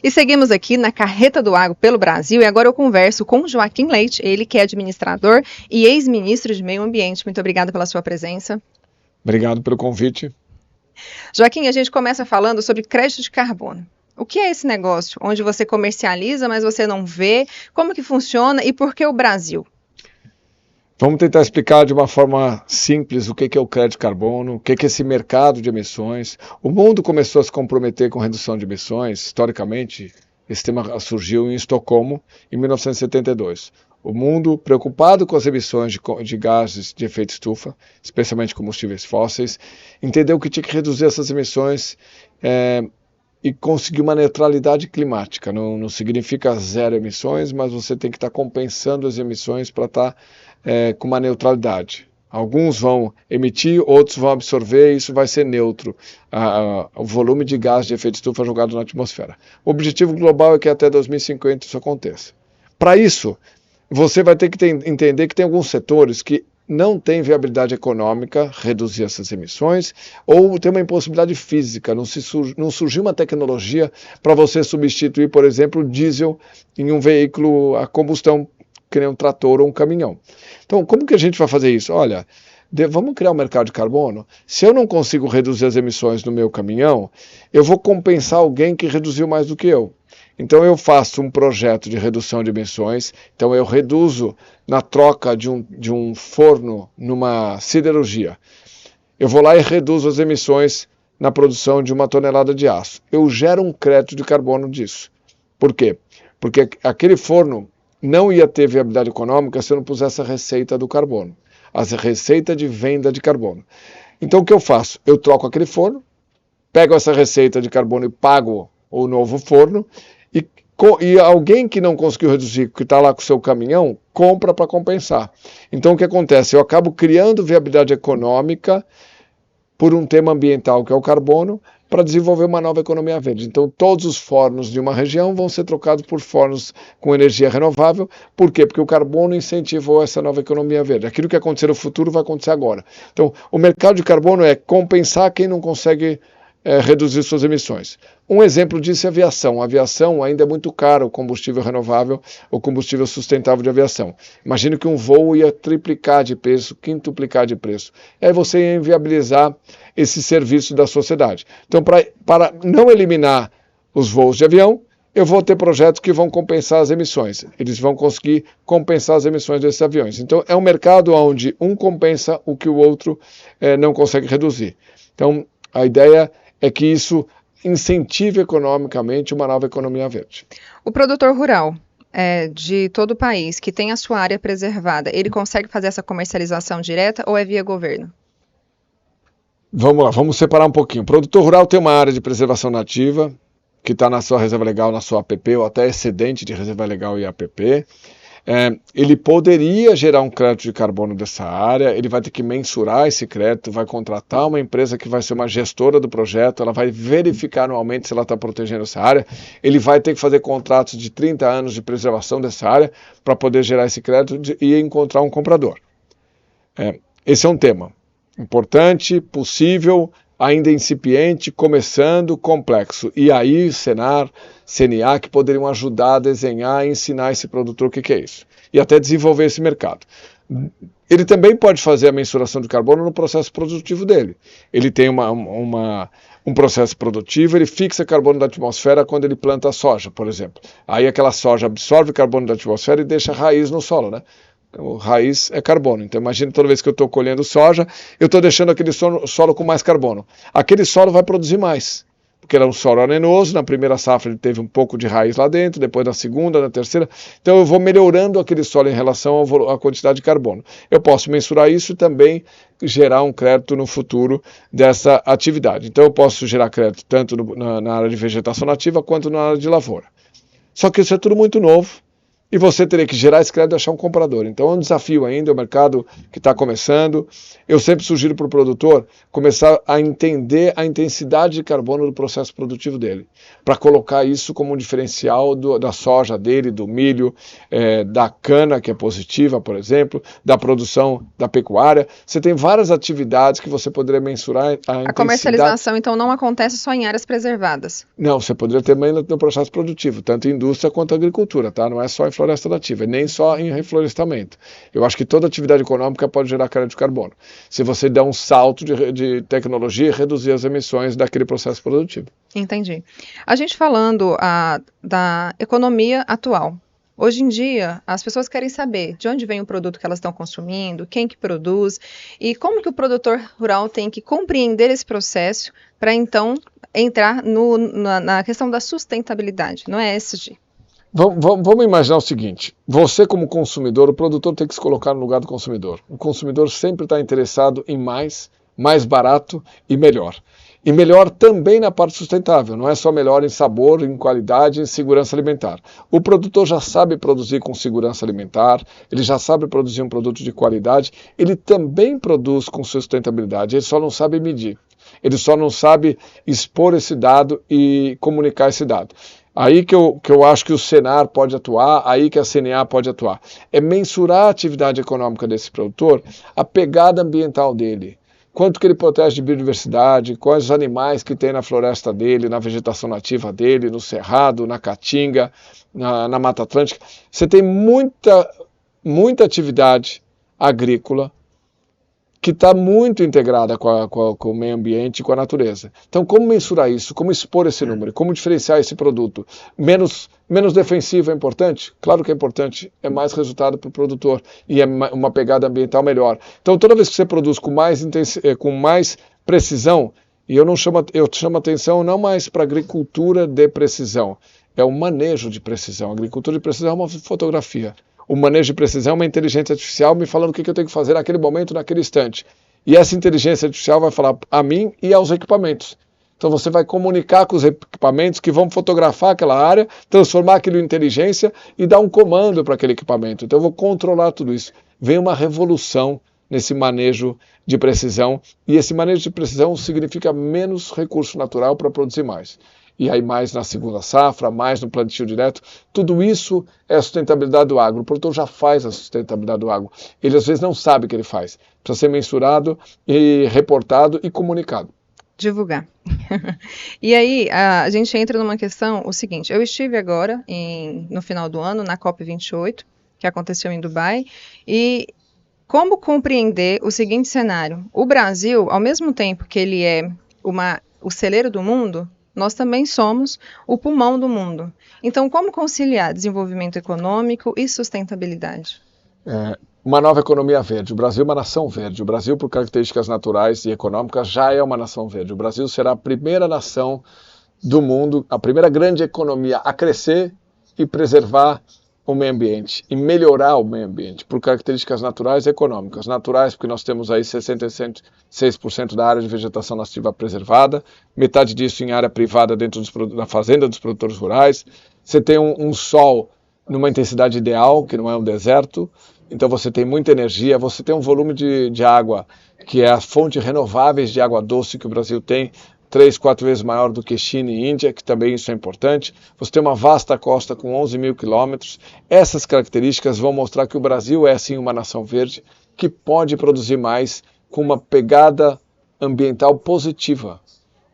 E seguimos aqui na Carreta do Agro pelo Brasil e agora eu converso com Joaquim Leite, ele que é administrador e ex-ministro de Meio Ambiente. Muito obrigada pela sua presença. Obrigado pelo convite. Joaquim, a gente começa falando sobre crédito de carbono. O que é esse negócio onde você comercializa, mas você não vê? Como que funciona e por que o Brasil? Vamos tentar explicar de uma forma simples o que é o crédito de carbono, o que é esse mercado de emissões. O mundo começou a se comprometer com redução de emissões, historicamente, esse tema surgiu em Estocolmo, em 1972. O mundo, preocupado com as emissões de gases de efeito estufa, especialmente combustíveis fósseis, entendeu que tinha que reduzir essas emissões e conseguir uma neutralidade climática. Não significa zero emissões, mas você tem que estar compensando as emissões para estar com uma neutralidade. Alguns vão emitir, outros vão absorver, e isso vai ser neutro, o volume de gás de efeito estufa jogado na atmosfera. O objetivo global é que até 2050 isso aconteça. Para isso, você vai ter que entender que tem alguns setores que não tem viabilidade econômica reduzir essas emissões, ou tem uma impossibilidade física, não surgiu uma tecnologia para você substituir, por exemplo, o diesel em um veículo a combustão, que nem um trator ou um caminhão. Então, como que a gente vai fazer isso? Olha, vamos criar um mercado de carbono? Se eu não consigo reduzir as emissões no meu caminhão, eu vou compensar alguém que reduziu mais do que eu. Então eu faço um projeto de redução de emissões, então eu reduzo na troca de um forno numa siderurgia. Eu vou lá e reduzo as emissões na produção de 1 tonelada de aço. Eu gero um crédito de carbono disso. Por quê? Porque aquele forno não ia ter viabilidade econômica se eu não pusesse a receita do carbono, a receita de venda de carbono. Então o que eu faço? Eu troco aquele forno, pego essa receita de carbono e pago o novo forno, e alguém que não conseguiu reduzir, que está lá com o seu caminhão, compra para compensar. Então o que acontece? Eu acabo criando viabilidade econômica por um tema ambiental que é o carbono, para desenvolver uma nova economia verde. Então todos os fornos de uma região vão ser trocados por fornos com energia renovável. Por quê? Porque o carbono incentivou essa nova economia verde. Aquilo que acontecer no futuro vai acontecer agora. Então o mercado de carbono é compensar quem não consegue reduzir suas emissões. Um exemplo disso é a aviação. A aviação ainda é muito caro, o combustível renovável, o combustível sustentável de aviação. Imagine que um voo ia triplicar de preço, quintuplicar de preço. E aí você ia inviabilizar esse serviço da sociedade. Então, para não eliminar os voos de avião, eu vou ter projetos que vão compensar as emissões. Eles vão conseguir compensar as emissões desses aviões. Então, é um mercado onde um compensa o que o outro não consegue reduzir. Então, a ideia é que isso incentive economicamente uma nova economia verde. O produtor rural de todo o país que tem a sua área preservada, ele consegue fazer essa comercialização direta ou é via governo? Vamos lá, vamos separar um pouquinho. O produtor rural tem uma área de preservação nativa, que está na sua reserva legal, na sua APP, ou até excedente de reserva legal e APP. Ele poderia gerar um crédito de carbono dessa área, ele vai ter que mensurar esse crédito, vai contratar uma empresa que vai ser uma gestora do projeto, ela vai verificar anualmente se ela está protegendo essa área, ele vai ter que fazer contratos de 30 anos de preservação dessa área para poder gerar esse crédito e encontrar um comprador. Esse é um tema importante, possível, ainda incipiente, começando, complexo. E aí, Senar, CNA, que poderiam ajudar a desenhar e ensinar esse produtor o que é isso. E até desenvolver esse mercado. Ele também pode fazer a mensuração de carbono no processo produtivo dele. Ele tem um processo produtivo, ele fixa carbono da atmosfera quando ele planta a soja, por exemplo. Aí aquela soja absorve carbono da atmosfera e deixa raiz no solo, né? O raiz é carbono. Então imagine toda vez que eu estou colhendo soja, eu estou deixando aquele solo com mais carbono. Aquele solo vai produzir mais, porque ele é um solo arenoso, na primeira safra ele teve um pouco de raiz lá dentro, depois na segunda, na terceira. Então eu vou melhorando aquele solo em relação à quantidade de carbono. Eu posso mensurar isso e também gerar um crédito no futuro dessa atividade. Então eu posso gerar crédito tanto na área de vegetação nativa quanto na área de lavoura. Só que isso é tudo muito novo. e você teria que gerar esse crédito e achar um comprador. Então é um desafio ainda, é um mercado que está começando. Eu sempre sugiro para o produtor começar a entender a intensidade de carbono do processo produtivo dele, para colocar isso como um diferencial da soja dele, do milho, da cana, que é positiva, por exemplo, da produção da pecuária. Você tem várias atividades que você poderia mensurar a intensidade. A comercialização, então, não acontece só em áreas preservadas? Não, você poderia ter também no processo produtivo, tanto em indústria quanto agricultura, tá? Não é só em floresta nativa, nem só em reflorestamento. Eu acho que toda atividade econômica pode gerar crédito de carbono, se você der um salto de tecnologia e reduzir as emissões daquele processo produtivo. Entendi. A gente falando da economia atual. Hoje em dia, as pessoas querem saber de onde vem o produto que elas estão consumindo, quem que produz e como que o produtor rural tem que compreender esse processo para então entrar na questão da sustentabilidade, não é ESG? Vamos imaginar o seguinte, você como consumidor, o produtor tem que se colocar no lugar do consumidor. O consumidor sempre está interessado em mais barato e melhor. E melhor também na parte sustentável, não é só melhor em sabor, em qualidade, em segurança alimentar. O produtor já sabe produzir com segurança alimentar, ele já sabe produzir um produto de qualidade, ele também produz com sustentabilidade, ele só não sabe medir. Ele só não sabe expor esse dado e comunicar esse dado. Aí que eu acho que o Senar pode atuar, aí que a CNA pode atuar. É mensurar a atividade econômica desse produtor, a pegada ambiental dele. Quanto que ele protege de biodiversidade, quais os animais que tem na floresta dele, na vegetação nativa dele, no cerrado, na caatinga, na Mata Atlântica. Você tem muita atividade agrícola que está muito integrada com o meio ambiente e com a natureza. Então, como mensurar isso? Como expor esse número? Como diferenciar esse produto? Menos defensivo é importante? Claro que é importante, é mais resultado para o produtor e é uma pegada ambiental melhor. Então, toda vez que você produz com mais precisão, e eu chamo atenção não mais para agricultura de precisão, é o manejo de precisão. A agricultura de precisão é uma fotografia. O manejo de precisão é uma inteligência artificial me falando o que eu tenho que fazer naquele momento, naquele instante. E essa inteligência artificial vai falar a mim e aos equipamentos. Então você vai comunicar com os equipamentos que vão fotografar aquela área, transformar aquilo em inteligência e dar um comando para aquele equipamento. Então eu vou controlar tudo isso. Vem uma revolução nesse manejo de precisão, e esse manejo de precisão significa menos recurso natural para produzir mais. E aí mais na segunda safra, mais no plantio direto, tudo isso é a sustentabilidade do agro. O produtor já faz a sustentabilidade do agro. Ele às vezes não sabe o que ele faz. Precisa ser mensurado, e reportado e comunicado. Divulgar. E aí a gente entra numa questão, o seguinte, eu estive agora, no final do ano, na COP28, que aconteceu em Dubai, e como compreender o seguinte cenário? O Brasil, ao mesmo tempo que ele é o celeiro do mundo, nós também somos o pulmão do mundo. Então, como conciliar desenvolvimento econômico e sustentabilidade? Uma nova economia verde. O Brasil é uma nação verde. O Brasil, por características naturais e econômicas, já é uma nação verde. O Brasil será a primeira nação do mundo, a primeira grande economia a crescer e preservar o meio ambiente e melhorar o meio ambiente por características naturais e econômicas. Naturais porque nós temos aí 66% da área de vegetação nativa preservada, metade disso em área privada dentro da fazenda dos produtores rurais. Você tem um sol numa intensidade ideal, que não é um deserto, então você tem muita energia, você tem um volume de água, que é a fonte renováveis de água doce que o Brasil tem, 3, 4 vezes maior do que China e Índia, que também isso é importante. Você tem uma vasta costa com 11 mil quilômetros. Essas características vão mostrar que o Brasil é, sim, uma nação verde, que pode produzir mais com uma pegada ambiental positiva.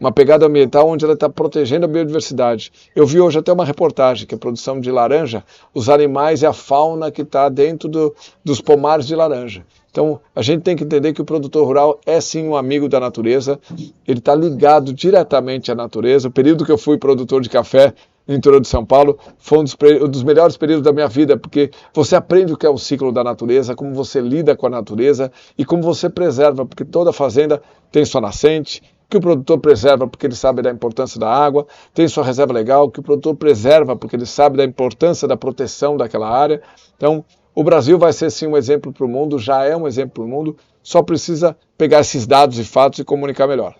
Uma pegada ambiental onde ela está protegendo a biodiversidade. Eu vi hoje até uma reportagem que a produção de laranja, os animais e a fauna que está dentro dos pomares de laranja. Então, a gente tem que entender que o produtor rural é sim um amigo da natureza, ele está ligado diretamente à natureza. O período que eu fui produtor de café no interior de São Paulo foi um dos melhores períodos da minha vida, porque você aprende o que é o ciclo da natureza, como você lida com a natureza e como você preserva, porque toda fazenda tem sua nascente, que o produtor preserva porque ele sabe da importância da água, tem sua reserva legal, que o produtor preserva porque ele sabe da importância da proteção daquela área. Então, o Brasil vai ser sim um exemplo para o mundo, já é um exemplo para o mundo, só precisa pegar esses dados e fatos e comunicar melhor.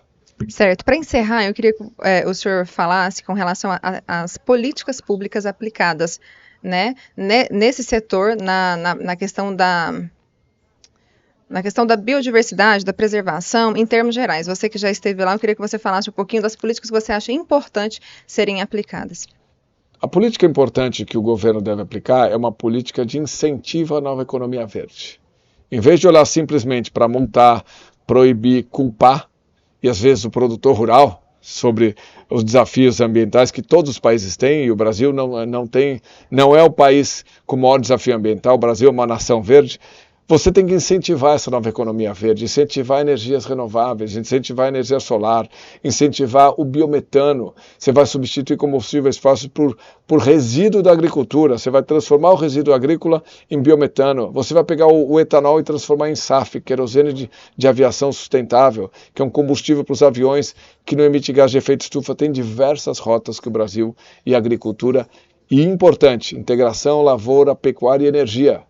Certo. Para encerrar, eu queria que o senhor falasse com relação às políticas públicas aplicadas né, nesse setor, na questão da biodiversidade, da preservação, em termos gerais. Você que já esteve lá, eu queria que você falasse um pouquinho das políticas que você acha importante serem aplicadas. A política importante que o governo deve aplicar é uma política de incentivo à nova economia verde. Em vez de olhar simplesmente para multar, proibir, culpar, e às vezes o produtor rural, sobre os desafios ambientais que todos os países têm, e o Brasil não é o país com o maior desafio ambiental, o Brasil é uma nação verde. Você tem que incentivar essa nova economia verde, incentivar energias renováveis, incentivar a energia solar, incentivar o biometano. Você vai substituir combustíveis fósseis por resíduo da agricultura, você vai transformar o resíduo agrícola em biometano, você vai pegar o etanol e transformar em SAF, querosene de aviação sustentável, que é um combustível para os aviões que não emite gás de efeito estufa. Tem diversas rotas que o Brasil e a agricultura, e importante, integração, lavoura, pecuária e energia.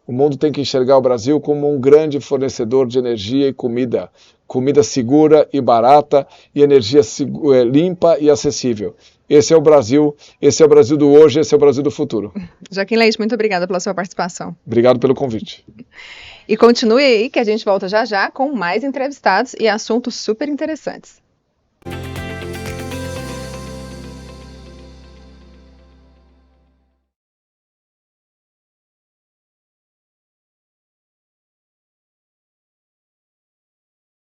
O mundo tem que enxergar o Brasil como um grande fornecedor de energia e comida segura e barata e energia limpa e acessível. Esse é o Brasil do hoje, esse é o Brasil do futuro. Joaquim Leite, muito obrigada pela sua participação. Obrigado pelo convite. E continue aí que a gente volta já já com mais entrevistados e assuntos super interessantes.